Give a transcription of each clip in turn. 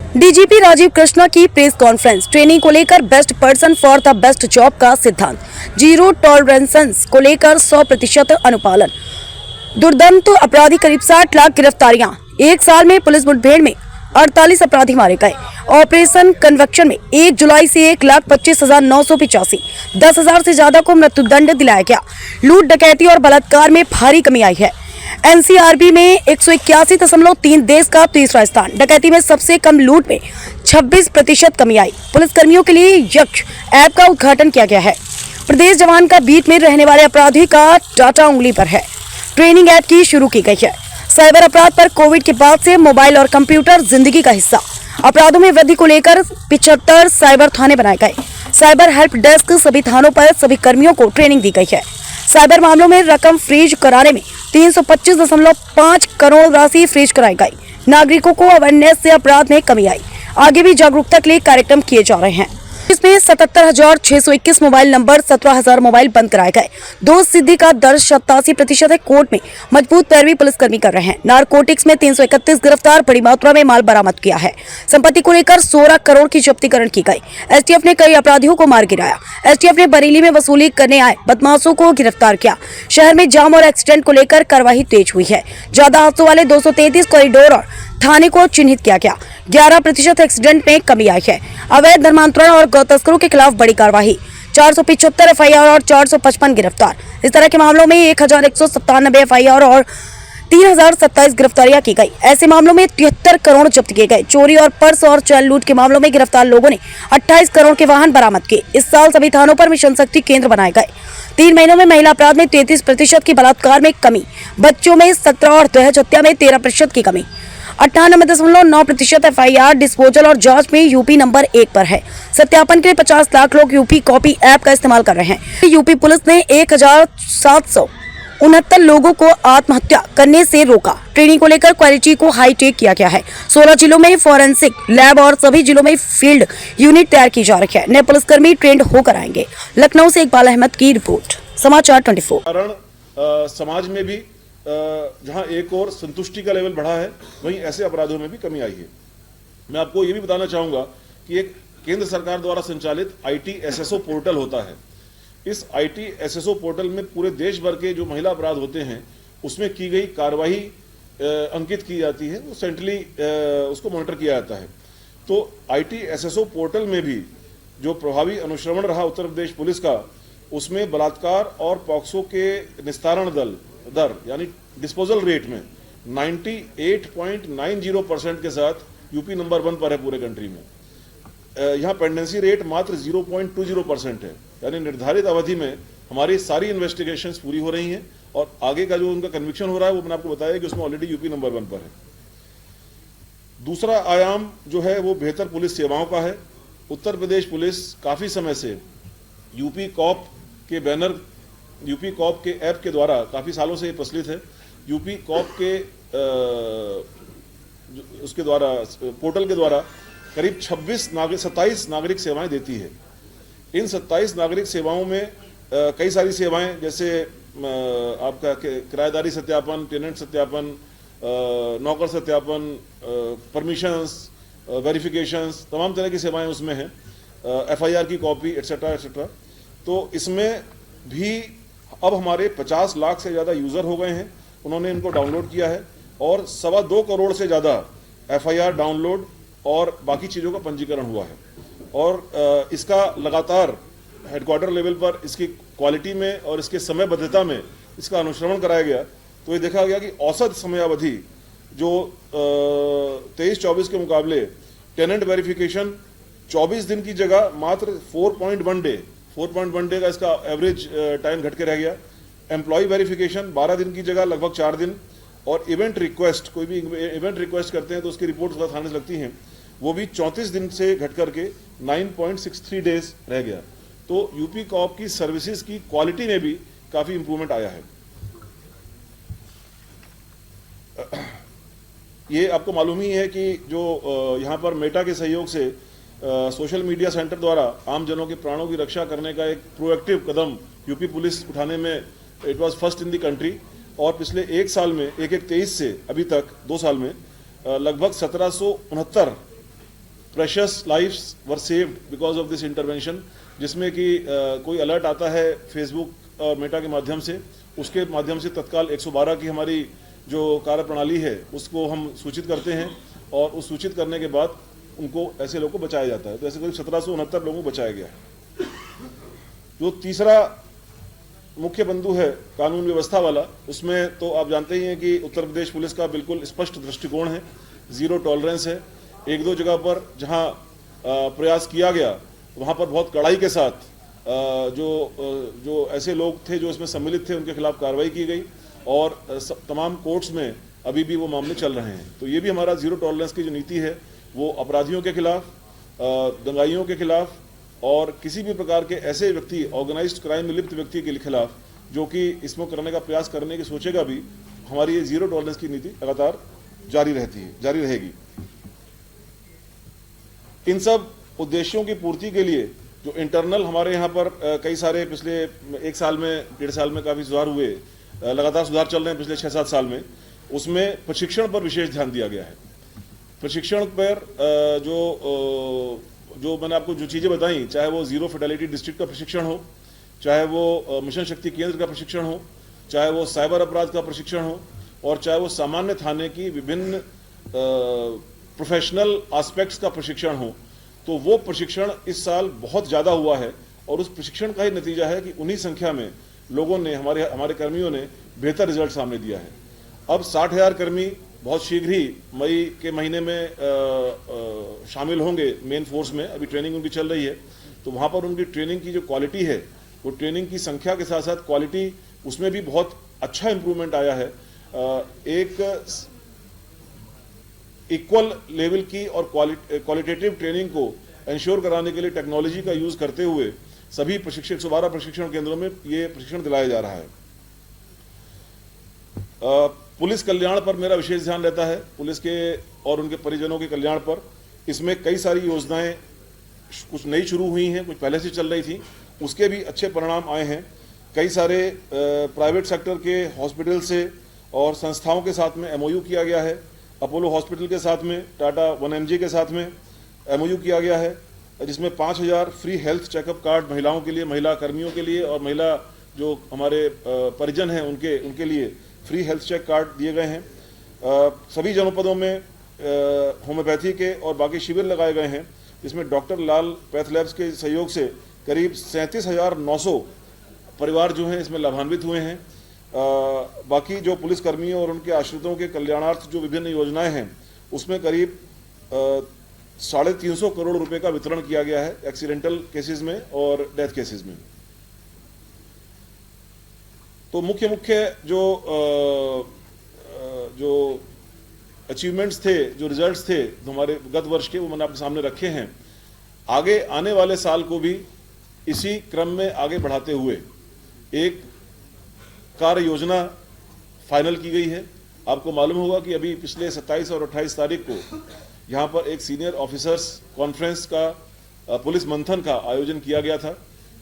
DGP Rajiv Krishna की press conference. Training को लेकर best person for the best job का सिद्धांत, जीरो टॉलरेंस को लेकर 100% अनुपालन। दुर्दांत अपराधी करीब 60 लाख गिरफ्तारियां। एक साल में पुलिस मुठभेड़ में 48 अपराधी मारे गए। ऑपरेशन कन्वेक्शन में 1 जुलाई से 1,25,985 10,000 से ज्यादा को मृत्युदंड दिलाया गया। लूट, डकैती और बलात्कार में भारी कमी आई है। एनसीआरबी में 181.3 देश का तीसरा स्थान। डकैती में सबसे कम, लूट में 26% कमी आई। पुलिसकर्मियों के लिए यक्ष ऐप का उद्घाटन किया गया है। प्रदेश जवान का बीट में रहने वाले अपराधी का डाटा उंगली पर है। ट्रेनिंग ऐप की शुरू की गई है। साइबर अपराध पर कोविड के बाद से मोबाइल और कंप्यूटर जिंदगी का हिस्सा। अपराधों में वृद्धि को लेकर 75 साइबर थाने बनाए गए। साइबर हेल्प डेस्क, सभी थानों पर सभी कर्मियों को ट्रेनिंग दी गई है। साइबर मामलों में रकम फ्रीज कराने में 325.5 करोड़ राशि फ्रीज कराई गई। नागरिकों को अवेयरनेस से अपराध में कमी आई। आगे भी जागरूकता के लिए कार्यक्रम किए जा रहे हैं। इसमें 77,621 मोबाइल नंबर, 17,000 मोबाइल बंद कराए गए। दोष सिद्धि का दर 87% है। कोर्ट में मजबूत पैरवी पुलिसकर्मी कर रहे हैं। नारकोटिक्स में 331 गिरफ्तार, बड़ी मात्रा में माल बरामद किया है। संपत्ति को लेकर 16 करोड़ की जब्तीकरण की गई। एसटीएफ ने कई अपराधियों को मार गिराया। एसटीएफ ने बरेली में वसूली करने आए बदमाशों को गिरफ्तार किया। शहर में जाम और एक्सीडेंट को लेकर कार्रवाई तेज हुई है। ज्यादा हादसों वाले 233 कॉरिडोर और थाने को चिन्हित किया गया। 11% एक्सीडेंट में कमी आई है। अवैध धर्मांतरण और गौ तस्करों के खिलाफ बड़ी कार्रवाई। 475 एफआईआर और 455 गिरफ्तार। इस तरह के मामलों में 1,197 एफआईआर और 3,027 गिरफ्तारियां की गई। ऐसे मामलों में 73 करोड़ जब्त किए गए। चोरी और पर्स और चैन लूट के मामलों में गिरफ्तार लोगों ने 28 करोड़ के वाहन बरामद किए। इस साल सभी थानों पर मिशन शक्ति केंद्र बनाए गए। 3 महीनों में महिला अपराध में 33% की, बलात्कार में कमी, बच्चों में 17 और दहेज हत्या में 13% की कमी। 98.9% एफआईआर डिस्पोजल और जांच में यूपी नंबर 1 पर है। सत्यापन के लिए 50 लाख लोग यूपी कॉपी ऐप का इस्तेमाल कर रहे हैं। यूपी पुलिस ने 1,769 लोगों को आत्महत्या करने से रोका। ट्रेनिंग को लेकर क्वालिटी को हाईटेक किया गया है। 16 जिलों में फॉरेंसिक लैब और सभी जिलों में फील्ड यूनिट तैयार की जा रही है। नए पुलिसकर्मी ट्रेंड होकर आएंगे। लखनऊ से इकबाल अहमद की रिपोर्ट, समाचार 24। समाज में भी जहां एक और संतुष्टि का लेवल बढ़ा है, वहीं ऐसे अपराधों में भी कमी आई है। मैं आपको ये भी बताना चाहूंगा कि एक केंद्र सरकार द्वारा संचालित आईटी एसएसओ पोर्टल होता है। इस आईटी एसएसओ पोर्टल में पूरे देश भर के जो महिला अपराध होते हैं उसमें की गई कार्रवाई अंकित की जाती है। वो सेंट्रली उसको मॉनिटर किया जाता है। तो आईटी एसएसओ पोर्टल में भी जो प्रभावी अनुश्रवण रहा उत्तर प्रदेश पुलिस का, उसमें बलात्कार और पॉक्सो के निस्तारण दर यानी डिस्पोजल रेट में 98.90% के साथ यूपी नंबर 1 पर है पूरे कंट्री में। यहाँ पेंडेंसी रेट मात्र 0.20% है। यानी निर्धारित अवधि में हमारी सारी इन्वेस्टिगेशंस पूरी हो रही हैं और आगे का जो उनका कन्विक्शन हो रहा है वो मैंने आपको बताया कि उसमें ऑलरेडी यूपी नंबर 1 पर है। दूसरा आयाम जो है वो बेहतर पुलिस सेवाओं का है। उत्तर प्रदेश पुलिस काफ़ी समय से यूपी कॉप के बैनर, यूपी कॉप के ऐप के द्वारा काफ़ी सालों से ये प्रचलित है। यूपी कॉप के उसके द्वारा, पोर्टल के द्वारा करीब 27 नागरिक सेवाएं देती है। इन 27 नागरिक सेवाओं में कई सारी सेवाएं, जैसे आपका किराएदारी सत्यापन, टेनेंट सत्यापन, नौकर सत्यापन, परमिशंस, वेरिफिकेशंस, तमाम तरह की सेवाएं उसमें हैं। एफआईआर की कॉपी, एट्सेट्रा एट्सेट्रा। तो इसमें भी अब हमारे 50 लाख से ज़्यादा यूज़र हो गए हैं। उन्होंने इनको डाउनलोड किया है और 2.25 करोड़ से ज़्यादा एफआईआर डाउनलोड और बाकी चीज़ों का पंजीकरण हुआ है। और इसका लगातार हेडक्वार्टर लेवल पर इसकी क्वालिटी में और इसके समयबद्धता में इसका अनुश्रवण कराया गया। तो ये देखा गया कि औसत समयावधि जो 23-24 के मुकाबले टेनेंट वेरिफिकेशन 24 दिन की जगह मात्र 4.1 डे का इसका एवरेज टाइम घट के रह गया। एम्प्लॉय वेरिफिकेशन 12 दिन की जगह लगभग 4 दिन। और इवेंट रिक्वेस्ट, कोई भी इवेंट रिक्वेस्ट करते हैं तो उसकी रिपोर्ट थाने से लगती हैं, वो भी 34 दिन से घट करके 9.63 डेज रह गया। तो यूपी कॉप की सर्विसेज की क्वालिटी में भी काफ़ी इंप्रूवमेंट आया है। ये आपको मालूम ही है कि जो यहाँ पर मेटा के सहयोग से सोशल मीडिया सेंटर द्वारा आम जनों के प्राणों की रक्षा करने का एक प्रोएक्टिव कदम यूपी पुलिस उठाने में it was first in the country. और पिछले एक साल में 1-1-23 से अभी तक 2 साल में लगभग 1769 precious lifes were saved because of this intervention, जिसमें कि कोई अलर्ट आता है फेसबुक और मेटा के माध्यम से, उसके माध्यम से तत्काल 112 की हमारी जो कार्यप्रणाली है उसको हम सूचित करते हैं और उस सूचित करने के बाद उनको ऐसे लोगों को बचाया जाता है। तो ऐसे करीब 1769 लोगों को बचाया गया है। जो तीसरा मुख्य बिंदु है कानून व्यवस्था वाला, उसमें तो आप जानते ही हैं कि उत्तर प्रदेश पुलिस का बिल्कुल स्पष्ट दृष्टिकोण है, जीरो टॉलरेंस है। एक दो जगह पर जहां प्रयास किया गया वहां पर बहुत कड़ाई के साथ जो ऐसे लोग थे जो इसमें सम्मिलित थे उनके खिलाफ कार्रवाई की गई और तमाम कोर्ट्स में अभी भी वो मामले चल रहे हैं। तो ये भी हमारा जीरो टॉलरेंस की जो नीति है वो अपराधियों के खिलाफ, दंगाइयों के खिलाफ और किसी भी प्रकार के ऐसे व्यक्ति, ऑर्गेनाइज्ड क्राइम में लिप्त व्यक्ति के खिलाफ जो कि इसमें करने का प्रयास करने की सोचेगा भी, हमारी ये जीरो टॉलरेंस की नीति लगातार जारी रहेगी। इन सब उद्देश्यों की पूर्ति के लिए जो इंटरनल हमारे यहाँ पर कई सारे पिछले 1 साल में, 1.5 साल में काफ़ी सुधार हुए, लगातार सुधार चल रहे हैं पिछले 6-7 साल में, उसमें प्रशिक्षण पर विशेष ध्यान दिया गया है। प्रशिक्षण पर जो मैंने आपको जो चीज़ें बताई, चाहे वो जीरो फेटेलिटी डिस्ट्रिक्ट का प्रशिक्षण हो, चाहे वो मिशन शक्ति केंद्र का प्रशिक्षण हो, चाहे वो साइबर अपराध का प्रशिक्षण हो और चाहे वो सामान्य थाने की विभिन्न प्रोफेशनल एस्पेक्ट्स का प्रशिक्षण हो, तो वो प्रशिक्षण इस साल बहुत ज़्यादा हुआ है और उस प्रशिक्षण का ही नतीजा है कि उन्हीं संख्या में लोगों ने, हमारे कर्मियों ने बेहतर रिजल्ट सामने दिया है। अब 60,000 कर्मी बहुत शीघ्र ही मई के महीने में शामिल होंगे मेन फोर्स में। अभी ट्रेनिंग उनकी चल रही है, तो वहाँ पर उनकी ट्रेनिंग की जो क्वालिटी है, वो ट्रेनिंग की संख्या के साथ साथ क्वालिटी, उसमें भी बहुत अच्छा इम्प्रूवमेंट आया है। एक इक्वल लेवल की और क्वालिटेटिव ट्रेनिंग को इंश्योर कराने के लिए टेक्नोलॉजी का यूज करते हुए सभी 112 प्रशिक्षण केंद्रों में ये प्रशिक्षण दिलाया जा रहा है। पुलिस कल्याण पर मेरा विशेष ध्यान रहता है, पुलिस के और उनके परिजनों के कल्याण पर। इसमें कई सारी योजनाएं कुछ नई शुरू हुई हैं, कुछ पहले से चल रही थी, उसके भी अच्छे परिणाम आए हैं। कई सारे प्राइवेट सेक्टर के हॉस्पिटल से और संस्थाओं के साथ में MOU किया गया है। अपोलो हॉस्पिटल के साथ में, टाटा 1mg के साथ में MOU किया गया है, जिसमें 5,000 फ्री हेल्थ चेकअप कार्ड महिलाओं के लिए, महिला कर्मियों के लिए और महिला जो हमारे परिजन हैं उनके लिए फ्री हेल्थ चेक कार्ड दिए गए हैं। सभी जनपदों में होम्योपैथी के और बाकी शिविर लगाए गए हैं, जिसमें डॉक्टर लाल पैथ लैब्स के सहयोग से करीब 37,900 परिवार जो हैं इसमें लाभान्वित हुए हैं। बाकी जो पुलिस कर्मियों और उनके आश्रितों के कल्याणार्थ जो विभिन्न योजनाएं हैं, उसमें करीब 350 करोड़ रुपए का वितरण किया गया है एक्सीडेंटल केसेस में और डेथ केसेस में। तो मुख्य जो अचीवमेंट्स थे, जो रिजल्ट्स थे जो हमारे गत वर्ष के, वो मैंने आपके सामने रखे हैं। आगे आने वाले साल को भी इसी क्रम में आगे बढ़ाते हुए एक कार्य योजना फाइनल की गई है। आपको मालूम होगा कि अभी पिछले 27 और 28 तारीख को यहाँ पर एक सीनियर ऑफिसर्स कॉन्फ्रेंस का, पुलिस मंथन का आयोजन किया गया था।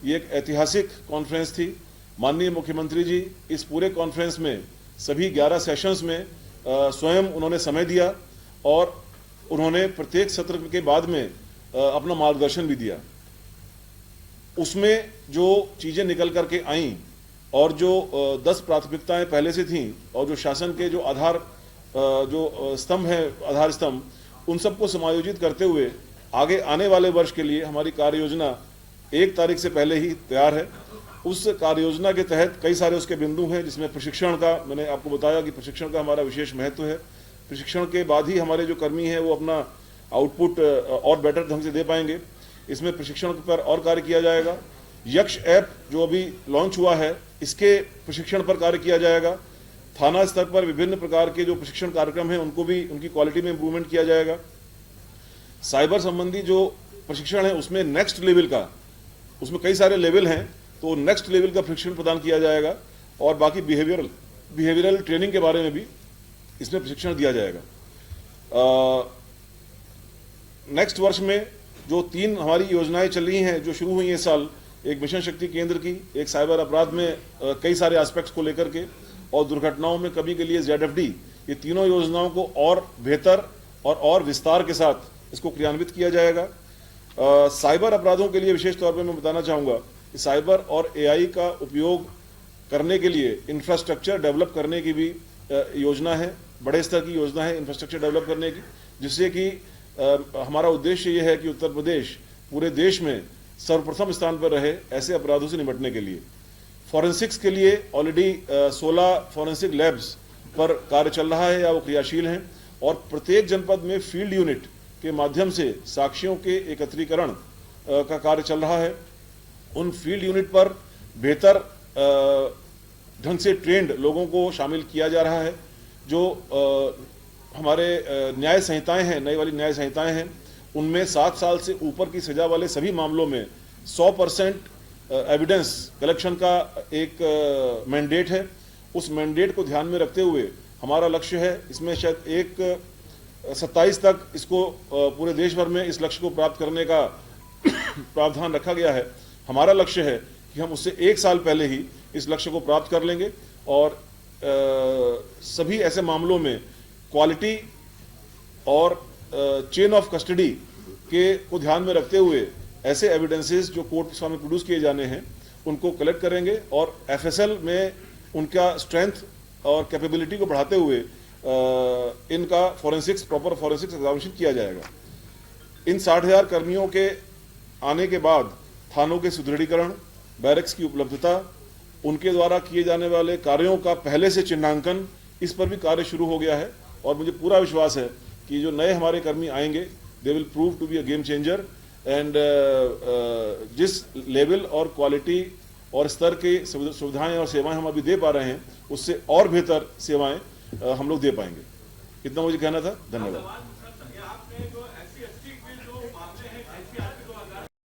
ये एक ऐतिहासिक कॉन्फ्रेंस थी। माननीय मुख्यमंत्री जी इस पूरे कॉन्फ्रेंस में, सभी 11 सेशंस में स्वयं उन्होंने समय दिया और उन्होंने प्रत्येक सत्र के बाद में अपना मार्गदर्शन भी दिया। उसमें जो चीज़ें निकल करके आईं और जो 10 प्राथमिकताएं पहले से थीं और जो शासन के जो आधार जो स्तंभ है, आधार स्तंभ, उन सबको समायोजित करते हुए आगे आने वाले वर्ष के लिए हमारी कार्य योजना 1 तारीख से पहले ही तैयार है। उस कार्य योजना के तहत कई सारे उसके बिंदु हैं, जिसमें प्रशिक्षण का, मैंने आपको बताया कि प्रशिक्षण का हमारा विशेष महत्व है। प्रशिक्षण के बाद ही हमारे जो कर्मी हैं वो अपना आउटपुट और बेटर ढंग से दे पाएंगे। इसमें प्रशिक्षण पर और कार्य किया जाएगा। यक्ष ऐप जो अभी लॉन्च हुआ है, इसके प्रशिक्षण पर कार्य किया जाएगा। थाना स्तर पर विभिन्न प्रकार के जो प्रशिक्षण कार्यक्रम हैं उनको भी, उनकी क्वालिटी में इंप्रूवमेंट किया जाएगा। साइबर संबंधी जो प्रशिक्षण है उसमें नेक्स्ट लेवल का, उसमें कई सारे लेवल हैं, तो नेक्स्ट लेवल का प्रशिक्षण प्रदान किया जाएगा। और बाकी बिहेवियरल ट्रेनिंग के बारे में भी इसमें प्रशिक्षण दिया जाएगा। नेक्स्ट वर्ष में जो 3 हमारी योजनाएं चल रही हैं, जो शुरू हुई इस साल, एक मिशन शक्ति केंद्र की, एक साइबर अपराध में कई सारे एस्पेक्ट्स को लेकर के, और दुर्घटनाओं में कमी के लिए ZFD, ये तीनों योजनाओं को और बेहतर और विस्तार के साथ इसको क्रियान्वित किया जाएगा। साइबर अपराधों के लिए विशेष तौर पर मैं बताना चाहूँगा कि साइबर और एआई का उपयोग करने के लिए इंफ्रास्ट्रक्चर डेवलप करने की भी योजना है, बड़े स्तर की योजना है इंफ्रास्ट्रक्चर डेवलप करने की, जिससे कि हमारा उद्देश्य ये है कि उत्तर प्रदेश पूरे देश में सर्वप्रथम स्थान पर रहे ऐसे अपराधों से निपटने के लिए। फॉरेंसिक्स के लिए ऑलरेडी 16 फॉरेंसिक लैब्स पर कार्य चल रहा है या वो क्रियाशील हैं, और प्रत्येक जनपद में फील्ड यूनिट के माध्यम से साक्ष्यों के एकत्रीकरण का कार्य चल रहा है। उन फील्ड यूनिट पर बेहतर ढंग से ट्रेंड लोगों को शामिल किया जा रहा है। जो हमारे न्याय संहिताएं हैं, नई वाली न्याय संहिताएं हैं, उनमें 7 साल से ऊपर की सजा वाले सभी मामलों में 100% एविडेंस कलेक्शन का एक मैंडेट है। उस मैंडेट को ध्यान में रखते हुए हमारा लक्ष्य है, इसमें शायद 27 तक इसको पूरे देश भर में इस लक्ष्य को प्राप्त करने का प्रावधान रखा गया है। हमारा लक्ष्य है कि हम उससे 1 साल पहले ही इस लक्ष्य को प्राप्त कर लेंगे, और सभी ऐसे मामलों में क्वालिटी और चेन ऑफ कस्टडी को ध्यान में रखते हुए ऐसे एविडेंसेस जो कोर्ट के सामने प्रोड्यूस किए जाने हैं उनको कलेक्ट करेंगे, और एफएसएल में उनका स्ट्रेंथ और कैपेबिलिटी को बढ़ाते हुए इनका प्रॉपर फॉरेंसिक्स एग्जामिनेशन किया जाएगा। इन 60,000 कर्मियों के आने के बाद थानों के सुदृढ़ीकरण, बैरक्स की उपलब्धता, उनके द्वारा किए जाने वाले कार्यों का पहले से चिन्हांकन, इस पर भी कार्य शुरू हो गया है। और मुझे पूरा विश्वास है कि जो नए हमारे कर्मी आएंगे they will prove to be a game changer, and जिस लेवल और क्वालिटी और स्तर की सुविधाएं और सेवाएं हम अभी दे पा रहे हैं उससे और बेहतर सेवाएं हम लोग दे पाएंगे। इतना मुझे कहना था। धन्यवाद।